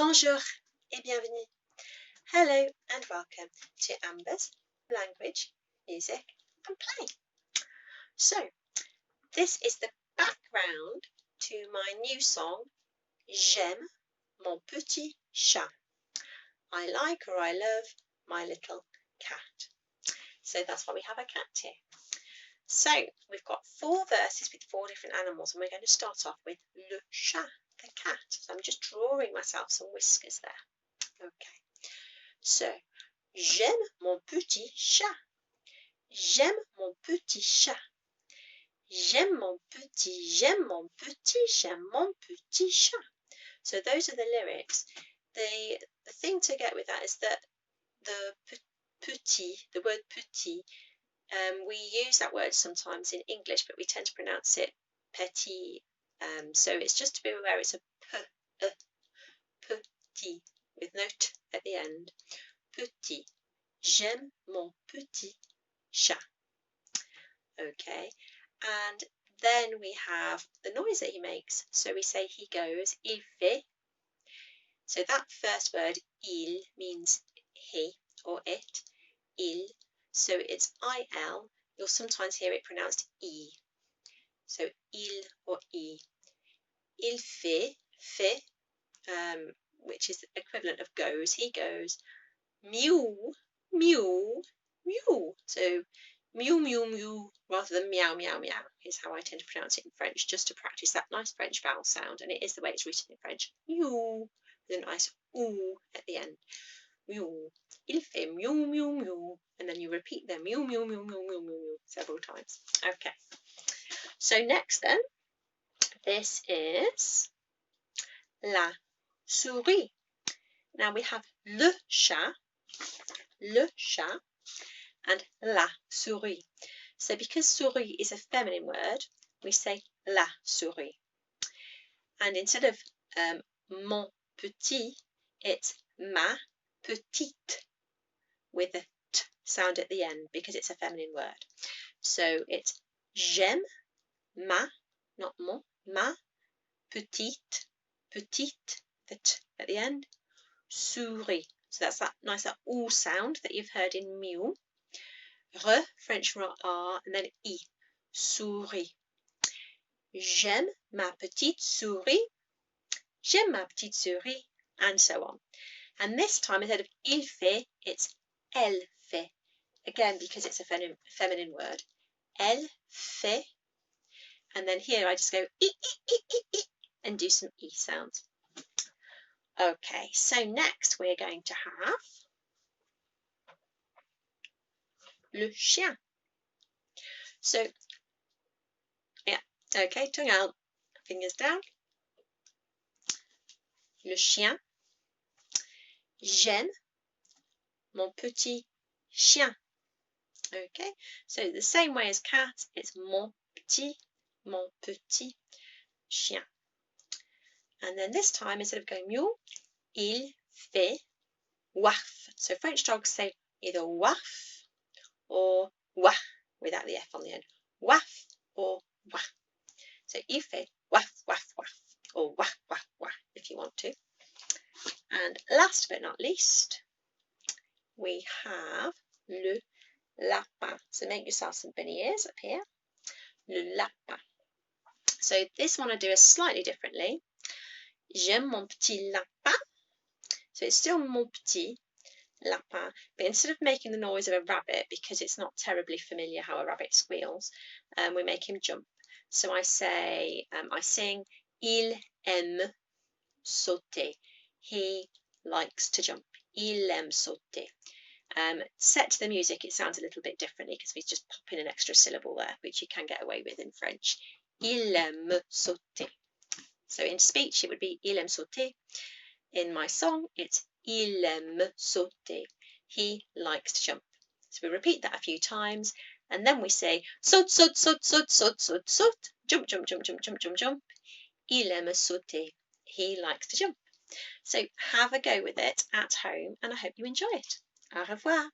Bonjour et bienvenue. Hello and welcome to Amber's Language, Music and Play. So, this is the background to my new song, J'aime mon petit chat. I like or I love my little cat. So that's why we have a cat here. So, we've got 4 verses with 4 different animals, and we're going to start off with le chat, the cat. So I'm just drawing myself some whiskers there. Okay. So, j'aime mon petit chat. J'aime mon petit chat. J'aime mon petit, j'aime mon petit, j'aime mon petit chat. So those are the lyrics. The thing to get with that is that the petit, the word petit, we use that word sometimes in English, but we tend to pronounce it petit. So it's just to be aware it's a petit with no t at the end. Petit. J'aime mon petit chat. Okay. And then we have the noise that he makes. So we say he goes, il fait. So that first word, il, means he or it. Il. So it's il. You'll sometimes hear it pronounced e. So il or e. Il fait, which is the equivalent of goes. He goes. Mew, mew, mew. So mew, mew, mew, rather than meow, meow, meow, is how I tend to pronounce it in French, just to practice that nice French vowel sound. And it is the way it's written in French. Mew, with a nice oo at the end. Mew. Il fait mew, mew, mew. And then you repeat the mew, mew, mew, mew, mew, mew several times. Okay. So next then, this is la souris. Now we have le chat, and la souris. So because souris is a feminine word, we say la souris. And instead of mon petit, it's ma petite with a t sound at the end because it's a feminine word. So it's j'aime ma, not mon, ma petite, the t at the end, souris. So that's that nice oo sound that you've heard in mew. Re, French R, and then I, souris. J'aime ma petite souris. J'aime ma petite souris, and so on. And this time, instead of il fait, it's elle fait. Again, because it's a feminine word. Elle fait. And then here I just go I, and do some E sounds. Okay, so next we're going to have le chien. So, yeah, okay, tongue out, fingers down. Le chien. J'aime mon petit chien. Okay, so the same way as cat, it's mon petit chien. And then this time, instead of going mew, il fait waf. So French dogs say either waf or wah without the F on the end. Waf or wah. So il fait waf, waf, waf, or wah, wah, wah, if you want to. And last but not least, we have le lapin. So make yourself some bunny ears up here. Le lapin. So this one I do slightly differently. J'aime mon petit lapin. So it's still mon petit lapin, but instead of making the noise of a rabbit, because it's not terribly familiar how a rabbit squeals, we make him jump. So I say, I sing, il aime sauter. He likes to jump. Il aime sauter. Set to the music, it sounds a little bit differently because we just pop in an extra syllable there, which you can get away with in French. Il aime sauter. So in speech, it would be il aime sauter. In my song, it's il aime sauter. He likes to jump. So we repeat that a few times, and then we say saute, saute, saute, saute, saute, saute, saute, jump, jump, jump, jump, jump, jump, jump. Il aime sauter. He likes to jump. So have a go with it at home, and I hope you enjoy it. Au revoir.